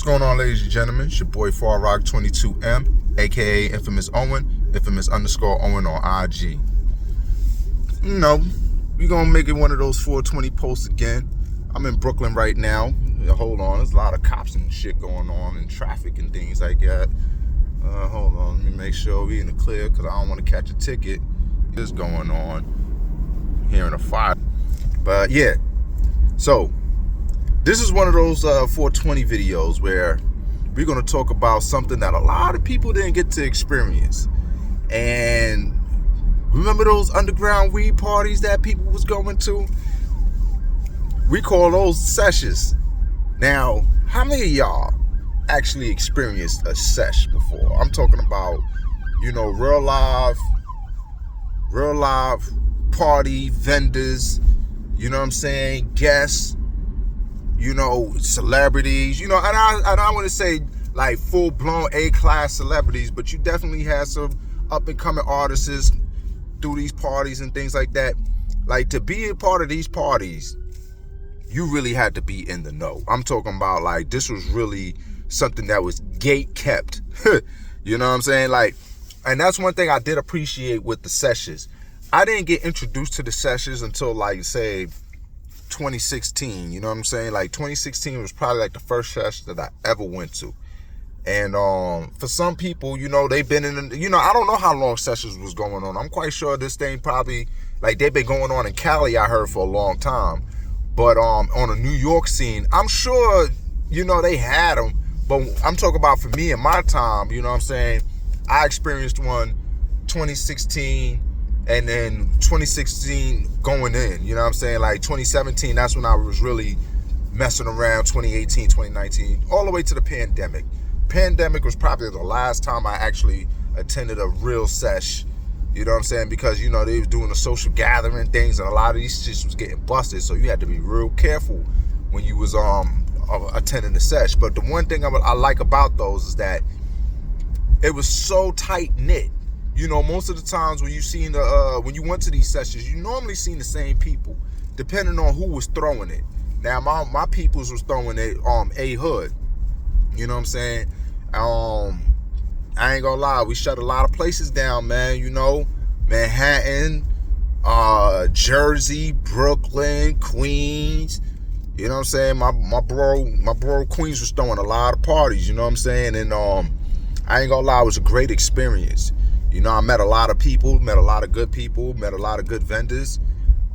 going on, ladies and gentlemen? It's your boy FarRock22M, aka Infamous Owen, Infamous_Owen on IG. You know, we gonna make it one of those 420 posts again. I'm in Brooklyn right now. Hold on, there's a lot of cops and shit going on and traffic and things like that. Hold on, let me make sure we in the clear because I don't want to catch a ticket. What's going on? Hearing a fire. But yeah, so this is one of those 420 videos where we're going to talk about something that a lot of people didn't get to experience. And remember those underground weed parties that people was going to? We call those seshes. Now, how many of y'all actually experienced a sesh before? I'm talking about, you know, real live party vendors, you know what I'm saying, guests, you know, celebrities, you know, and I want to say like full-blown A-class celebrities, but you definitely had some up-and-coming artists through these parties and things like that. Like, to be a part of these parties, you really had to be in the know. I'm talking about, like, this was really something that was gate kept. You know what I'm saying? Like, and that's one thing I did appreciate with the sessions. I didn't get introduced to the sessions until, like, say, 2016, you know what I'm saying? Like 2016 was probably like the first session that I ever went to. And for some people, you know, they've been in, you know, I don't know how long sessions was going on. I'm quite sure this thing probably, like, they've been going on in Cali, I heard, for a long time. But on a New York scene, I'm sure, you know, they had them. But I'm talking about for me and my time, you know what I'm saying? I experienced one 2016 and then 2016 going in, you know what I'm saying? Like 2017, that's when I was really messing around. 2018, 2019, all the way to the pandemic. Pandemic was probably the last time I actually attended a real sesh, you know what I'm saying? Because, you know, they was doing a social gathering things and a lot of these shit was getting busted. So you had to be real careful when you was attending the sesh. But the one thing I like about those is that it was so tight knit. You know, most of the times when you seen when you went to these sessions, you normally seen the same people, depending on who was throwing it. Now, my peoples was throwing it A Hood. You know what I'm saying? I ain't gonna lie, we shut a lot of places down, man. You know, Manhattan, Jersey, Brooklyn, Queens. You know what I'm saying? My bro Queens was throwing a lot of parties. You know what I'm saying? And I ain't gonna lie, it was a great experience. You know, I met a lot of people, met a lot of good people, met a lot of good vendors.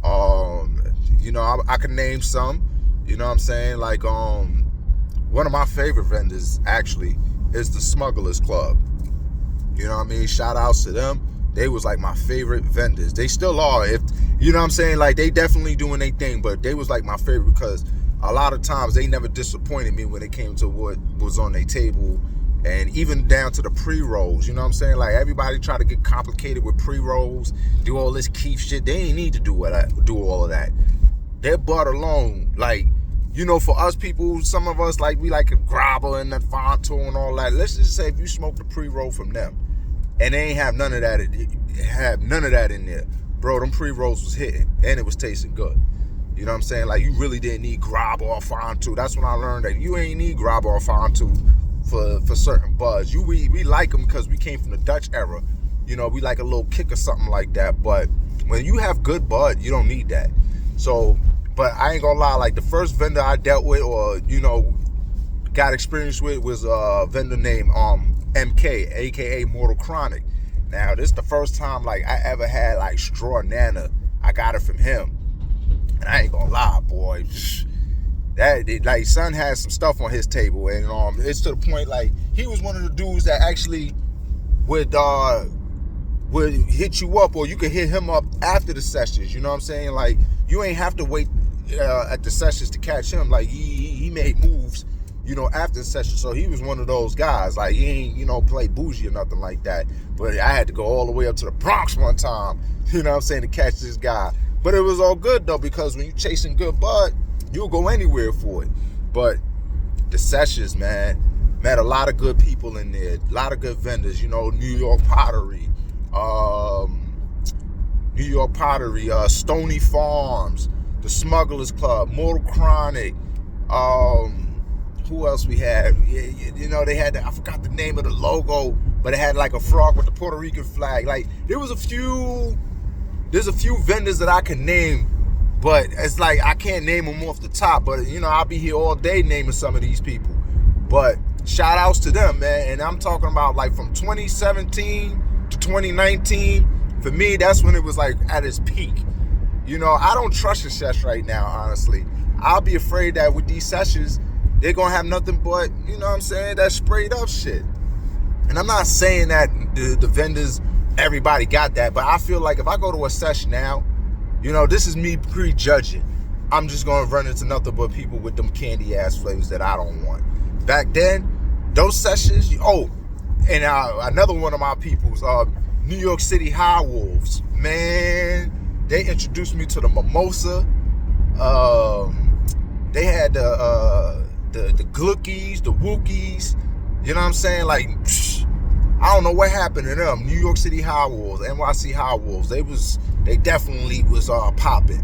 You know, I can name some, you know what I'm saying? Like, one of my favorite vendors, actually, is the Smugglers Club. You know what I mean? Shout outs to them. They was like my favorite vendors. They still are. If you know what I'm saying? Like, they definitely doing their thing, but they was like my favorite because a lot of times they never disappointed me when it came to what was on their table. And even down to the pre-rolls, you know what I'm saying? Like, everybody try to get complicated with pre-rolls, do all this keef shit. They ain't need to do all of that. Their butt alone, like, you know, for us people, some of us, like, we like a grabber and that Fonto and all that. Let's just say if you smoke the pre-roll from them, and they ain't have none of that, in there, bro, them pre-rolls was hitting, and it was tasting good. You know what I'm saying? Like, you really didn't need grabber or Fonto. That's when I learned that you ain't need grabber or Fonto for certain buzz. We like them because we came from the Dutch era. You know, we like a little kick or something like that. But when you have good bud, you don't need that. So, but I ain't gonna lie, like, the first vendor I dealt with or, you know, got experience with was a vendor named MK, aka Mortal Chronic. Now, this is the first time, like, I ever had, like, straw nana. I got it from him. And I ain't gonna lie, boy, that, like, son has some stuff on his table, and it's to the point, like, he was one of the dudes that actually would hit you up, or you could hit him up after the sessions. You know what I'm saying? Like, you ain't have to wait at the sessions to catch him. Like, he made moves, you know, after the session. So he was one of those guys. Like, he ain't, you know, play bougie or nothing like that. But I had to go all the way up to the Bronx one time, you know what I'm saying, to catch this guy. But it was all good though, because when you chasing good bud, you'll go anywhere for it. But the sessions, man, met a lot of good people in there, a lot of good vendors, you know, New York Pottery, Stony Farms, the Smugglers Club, Mortal Chronic, who else we had? You know, they had, I forgot the name of the logo, but it had like a frog with the Puerto Rican flag. Like, there's a few vendors that I can name, but it's like I can't name them off the top. But, you know, I'll be here all day naming some of these people. But shout outs to them, man. And I'm talking about like from 2017 to 2019. For me, that's when it was like at its peak. You know, I don't trust the Sesh right now, honestly. I'll be afraid that with these Seshes, they're going to have nothing but, you know what I'm saying, that sprayed up shit. And I'm not saying that the vendors, everybody got that, but I feel like if I go to a Sesh now, you know, this is me prejudging. I'm just going to run into nothing but people with them candy-ass flavors that I don't want. Back then, those Seshes, and another one of my peoples, New York City High Wolves, man, they introduced me to the mimosa. They had the Gluckies, the Wookies, you know what I'm saying? Like, I don't know what happened to them. New York City High Wolves, NYC High Wolves, they definitely was popping.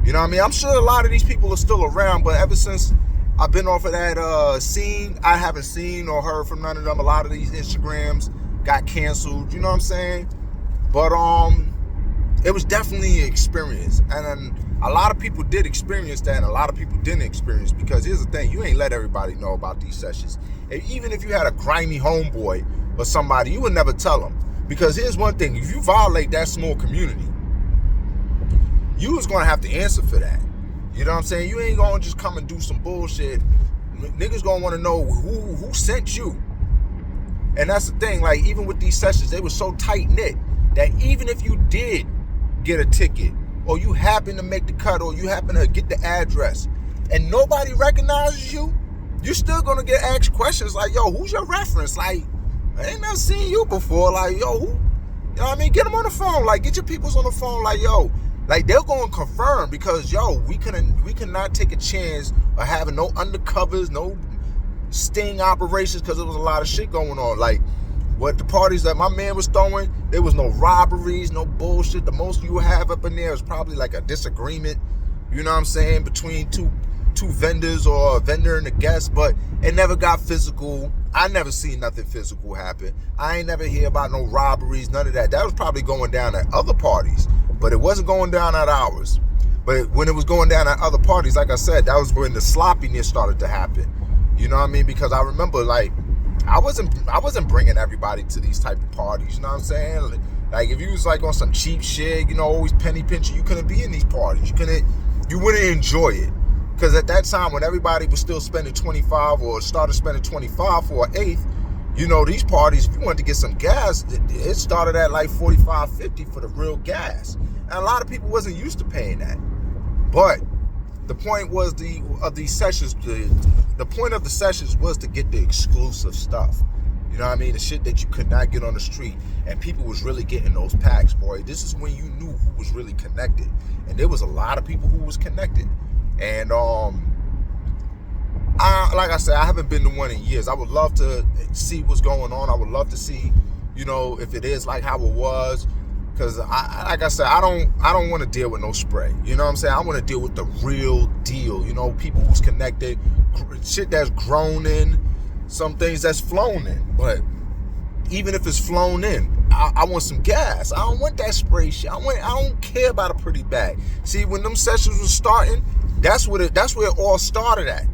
You know what I mean? I'm sure a lot of these people are still around, but ever since I've been off of that scene, I haven't seen or heard from none of them. A lot of these Instagrams got canceled, you know what I'm saying? But it was definitely an experience. And a lot of people did experience that, and a lot of people didn't experience, because here's the thing, you ain't let everybody know about these Sessions. And even if you had a grimy homeboy or somebody, you would never tell them. Because here's one thing, if you violate that small community, you was gonna have to answer for that. You know what I'm saying? You ain't gonna just come and do some bullshit. Niggas gonna wanna know who sent you. And that's the thing, like, even with these Sessions, they were so tight-knit that even if you did get a ticket, or you happen to make the cut, or you happen to get the address, and nobody recognizes you, you're still gonna get asked questions like, yo, who's your reference? Like, I ain't never seen you before. Like, yo, who? You know what I mean? Get them on the phone. Like, get your peoples on the phone. Like, yo, like, they're going to confirm, because, yo, we cannot take a chance of having no undercovers, no sting operations, because there was a lot of shit going on. Like, what the parties that my man was throwing, there was no robberies, no bullshit. The most you have up in there is probably like a disagreement, you know what I'm saying, between two vendors, or a vendor and a guest, but it never got physical. I never seen nothing physical happen. I ain't never hear about no robberies, none of that. That was probably going down at other parties, but it wasn't going down at ours. But when it was going down at other parties, like I said, that was when the sloppiness started to happen. You know what I mean? Because I remember, like, I wasn't bringing everybody to these type of parties. You know what I'm saying? Like, if you was like on some cheap shit, you know, always penny pinching, you couldn't be in these parties. You wouldn't enjoy it. Because at that time, when everybody was still spending 25 or started spending 25 for an eighth, you know, these parties, if you wanted to get some gas, it started at like 45, 50 for the real gas. And a lot of people wasn't used to paying that. But the point was of these Sessions, the point of the Sessions was to get the exclusive stuff. You know what I mean? The shit that you could not get on the street. And people was really getting those packs, boy. This is when you knew who was really connected. And there was a lot of people who was connected. And like I said, I haven't been to one in years. I would love to see what's going on. I would love to see, you know, if it is like how it was. Because like I said, I don't want to deal with no spray. You know what I'm saying? I want to deal with the real deal. You know, people who's connected, shit that's grown in, some things that's flown in. But even if it's flown in, I want some gas. I don't want that spray shit. I don't care about a pretty bag. See, when them Sessions was starting, that's where it all started at.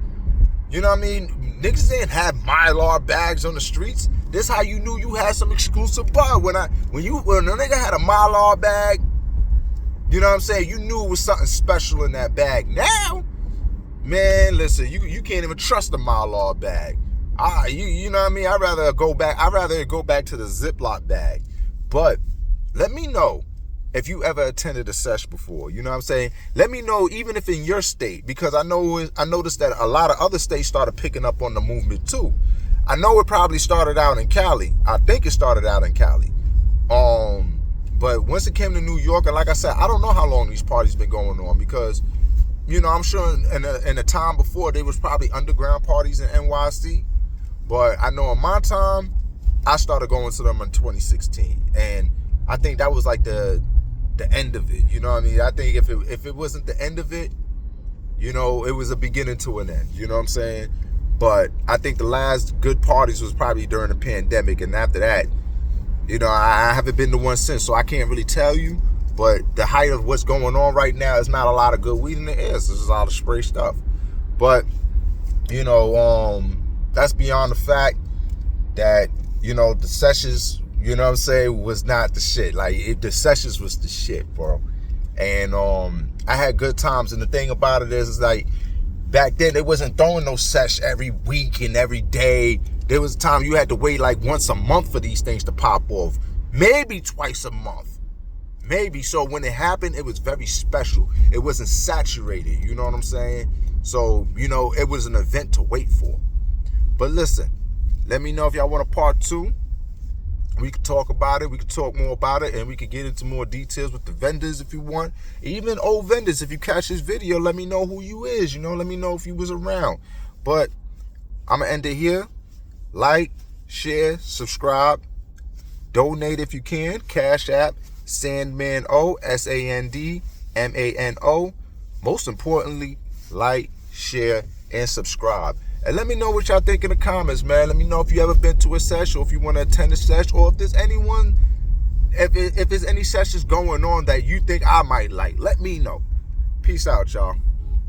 You know what I mean? Niggas didn't have Mylar bags on the streets. This how you knew you had some exclusive bud. When a nigga had a Mylar bag, you know what I'm saying? You knew it was something special in that bag. Now, man, listen, you can't even trust the Mylar bag. You know what I mean? I'd rather go back to the Ziploc bag. But let me know if you ever attended a sesh before. You know what I'm saying? Let me know, even if in your state, because I noticed that a lot of other states started picking up on the movement too. I know it probably started out in Cali. I think it started out in Cali. But once it came to New York, and like I said, I don't know how long these parties been going on, because, you know, I'm sure in the time before, there was probably underground parties in NYC. But I know in my time, I started going to them in 2016. And I think that was like the end of it. You know what I mean? I think if it wasn't the end of it, you know, it was a beginning to an end. You know what I'm saying? But I think the last good parties was probably during the pandemic, and after that, I haven't been to one since, so I can't really tell you. But the height of what's going on right now is not a lot of good weed in the air. This is all the spray stuff. But that's beyond the fact that the Seshes, was not the shit. Like the Seshes was the shit, bro. And I had good times. And the thing about it is like back then they wasn't throwing no sesh every week and every day. There was a time you had to wait like once a month for these things to pop off, maybe twice a month, maybe. So when it happened, it was very special. It wasn't saturated. You know what I'm saying? So it was an event to wait for. But listen, let me know if y'all want a part 2. We could talk about it. We could talk more about it, and we could get into more details with the vendors if you want. Even old vendors, if you catch this video, let me know who you is. Let me know if you was around. But I'm going to end it here. Like, share, subscribe, donate if you can. Cash App, Sandmano, SANDMANO. Most importantly, like, share, and subscribe. And let me know what y'all think in the comments, man. Let me know if you ever been to a sesh, or if you want to attend a sesh, or if there's anyone, if there's any sessions going on that you think I might like. Let me know. Peace out, y'all.